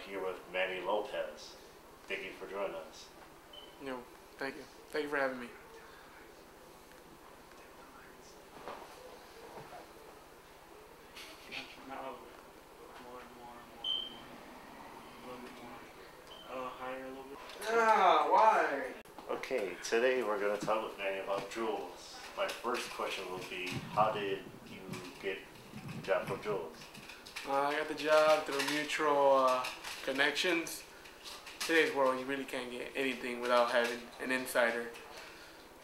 here with Manny Lopez. Thank you for joining us. No, thank you. Thank you for having me. Why? Okay, today we're going to talk with Manny about Jules. My first question will be, how did you get the job for Jules? I got the job through mutual connections. Today's world, you really can't get anything without having an insider.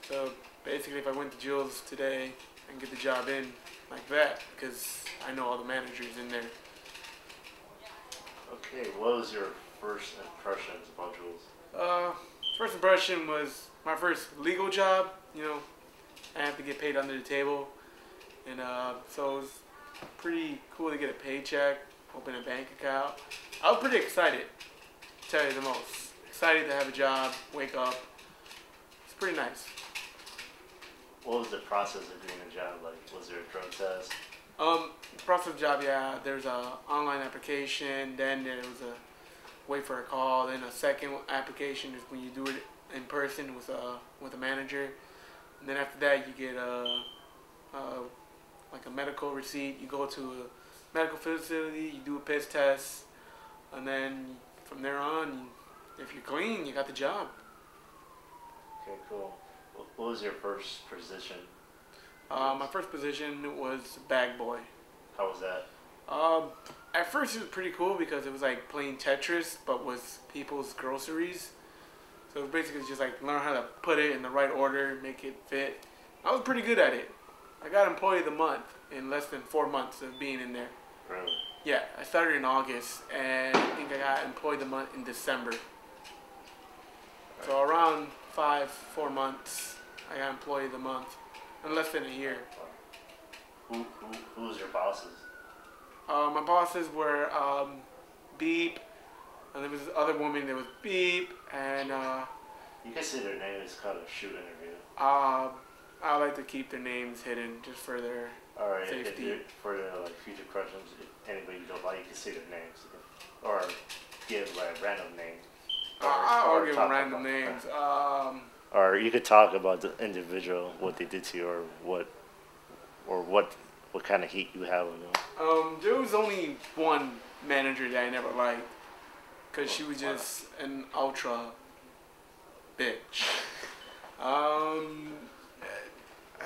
So basically, if I went to Jules today and get the job in like that, because I know all the managers in there. Okay, what was your first impressions about Jules? First impression was my first legal job. You know, I have to get paid under the table, and so it was pretty cool to get a paycheck, open a bank account. I was pretty excited, to tell you the most. Excited to have a job, wake up. It's pretty nice. What was the process of doing the job like? Was there a drug test? Process of job, yeah. There's a online application, then there was a wait for a call, then a second application is when you do it in person with a manager, and then after that you get like a medical receipt. You go to a medical facility, you do a piss test, and then from there on, if you're clean, you got the job. Okay, cool. What was your first position? My first position was bag boy. How was that? At first it was pretty cool because it was like playing Tetris, but with people's groceries. So it was basically just like learn how to put it in the right order, make it fit. I was pretty good at it. I got employee of the month in less than 4 months of being in there. Really? Yeah, I started in August, and I think I got employee of the month in December. So around 4 months, I got employee of the month in less than a year. Who was your bosses? My bosses were Beep, and there was this other woman that was Beep, and You can say their name is kind of shoot interview. I like to keep their names hidden just for their Alright, safety. for like future questions, if anybody you don't like, you can say their names. Or give like a random name. I'll give them talk random about- names. Or you could talk about the individual, what they did to you, or what kind of heat you have on them. There was only one manager that I never liked, cause she was just an ultra bitch.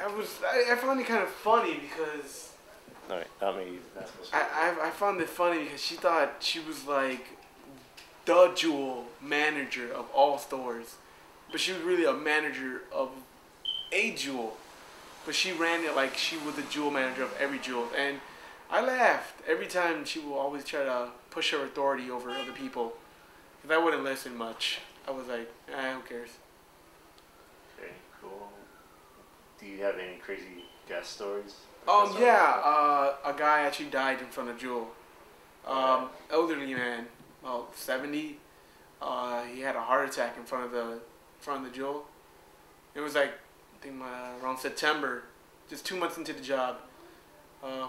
I found it kind of funny because Alright, I mean, that's what's I found it funny because she thought she was like the Jewel manager of all stores, but she was really a manager of a Jewel. But she ran it like she was the Jewel manager of every Jewel, and I laughed every time. She will always try to push her authority over other people, because I wouldn't listen much. I was like, who cares? Okay, cool. Do you have any crazy guest stories? Yeah, a guy actually died in front of Jewel. Elderly man, about 70. He had a heart attack in front of the Jewel. It was like, I think around September, just 2 months into the job.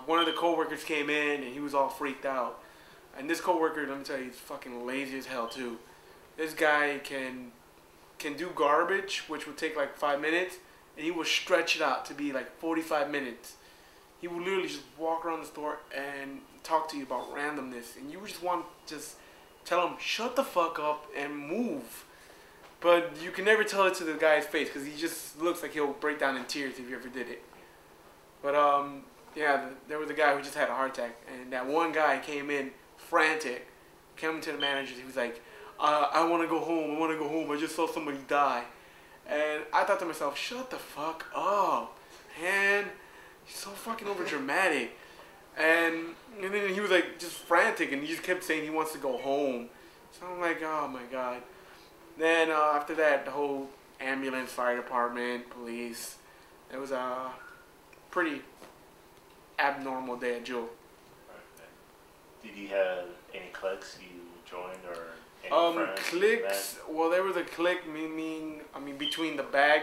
One of the co-workers came in and he was all freaked out. And this co-worker, let me tell you, he's fucking lazy as hell too. This guy can do garbage, which would take like 5 minutes, and he will stretch it out to be like 45 minutes. He will literally just walk around the store and talk to you about randomness, and you just want to just tell him, shut the fuck up and move. But you can never tell it to the guy's face because he just looks like he'll break down in tears if you ever did it. But yeah, there was a guy who just had a heart attack, and that one guy came in frantic, came to the manager. He was like, I want to go home. I want to go home. I just saw somebody die. And I thought to myself, shut the fuck up, man. He's so fucking over dramatic. And then he was like just frantic, and he just kept saying he wants to go home. So I'm like, oh my god. Then after that, the whole ambulance, fire department, police. It was a pretty abnormal day at Jewel. Did you have any cliques you joined or any friends? Cliques. Well, there was a clique. I mean, between the bag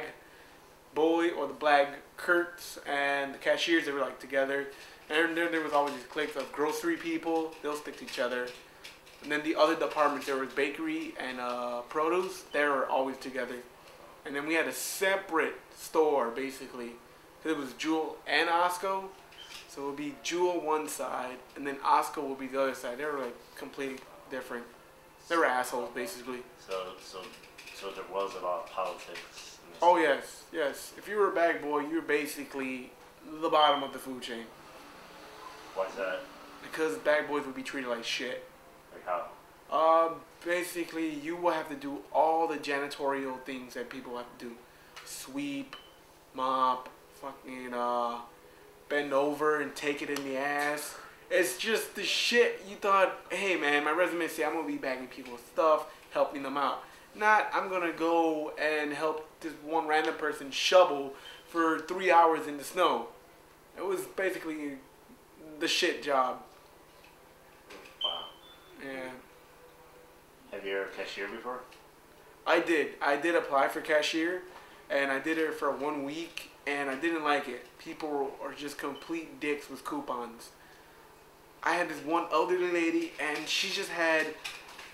boy or the bag Kurtz and the cashiers, they were like together. And there was always these cliques of grocery people. They'll stick to each other. And then the other department, there was bakery and produce. They were always together. And then we had a separate store, basically. Because it was Jewel and Osco. So it would be Jewel one side, and then Osco would be the other side. They were like completely different. They were assholes, basically. So there was a lot of politics. Oh, yes, yes. If you were a bag boy, you were basically the bottom of the food chain. Why's that? Because bag boys would be treated like shit. Like how? Basically, you will have to do all the janitorial things that people have to do. Sweep, mop, fucking, bend over and take it in the ass. It's just the shit you thought, hey man, my resume say I'm going to be bagging people's stuff, helping them out. Not, I'm going to go and help this one random person shovel for 3 hours in the snow. It was basically the shit job. Wow. Yeah. Have you ever cashier before? I did. I did apply for cashier, and I did it for 1 week, and I didn't like it. People are just complete dicks with coupons. I had this one elderly lady, and she just had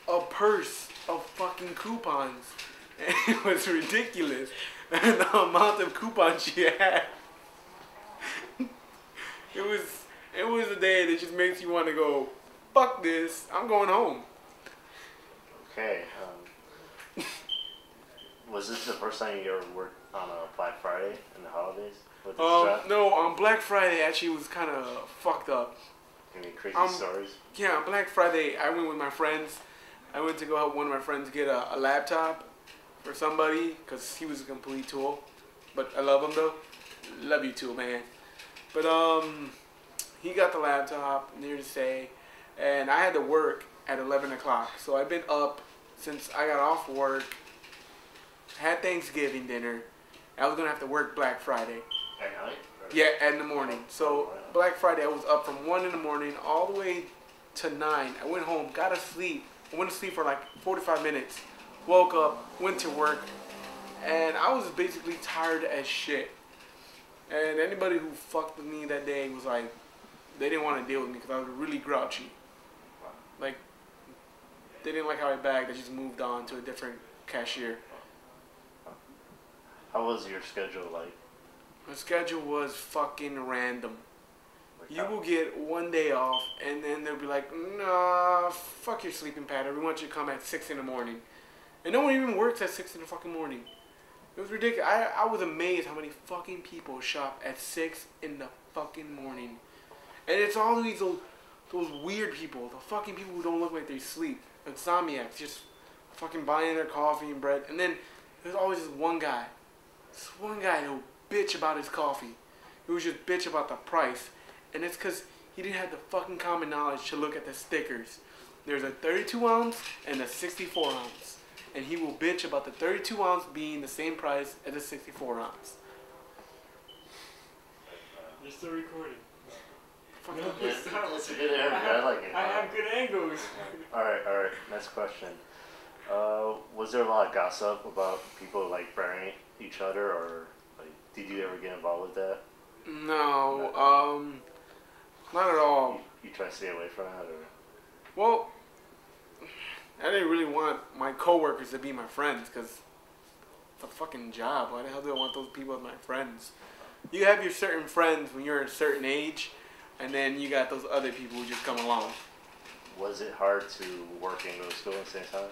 a purse of fucking coupons. And it was ridiculous. And the amount of coupons she had. It was a day that just makes you want to go, fuck this, I'm going home. Okay. Was this the first time you ever worked on a Black Friday in the holidays with this job? No, on Black Friday actually was kind of fucked up. Any crazy stories? Yeah, on Black Friday I went with my friends. I went to go help one of my friends get a laptop for somebody because he was a complete tool. But I love him though. Love you too, man. But he got the laptop, near to say, and I had to work at 11 o'clock. So I've been up since I got off work, had Thanksgiving dinner. I was going to have to work Black Friday. At night? Yeah, in the morning. So Black Friday, I was up from 1 in the morning all the way to 9. I went home, got to sleep. I went to sleep for like 45 minutes. Woke up, went to work, and I was basically tired as shit. And anybody who fucked with me that day was like, they didn't want to deal with me because I was really grouchy. Like, they didn't like how I bagged. They just moved on to a different cashier. How was your schedule like? My schedule was fucking random. Like You will get 1 day off, and then they'll be like, nah, fuck your sleeping pattern. We want you to come at 6 in the morning. And no one even works at 6 in the fucking morning. It was ridiculous. I was amazed how many fucking people shop at 6 in the fucking morning. And it's all those weird people. The fucking people who don't look like they sleep. Insomniacs. Just fucking buying their coffee and bread. And then there's always this one guy. This one guy who bitch about his coffee. He was just bitch about the price. And it's because he didn't have the fucking common knowledge to look at the stickers. There's a 32 ounce and a 64 ounce. And he will bitch about the 32 ounce being the same price as the 64 ounce. You're still recording. Fucking It's a good area. I like it. I have good angles. Alright. Next question. Was there a lot of gossip about people like burying each other, or like, did you ever get involved with that? No, not at all. You try to stay away from that, or? Well, I didn't really want my coworkers to be my friends because it's a fucking job. Why the hell do I want those people as my friends? You have your certain friends when you're a certain age, and then you got those other people who just come along. Was it hard to work and go to school at the same time?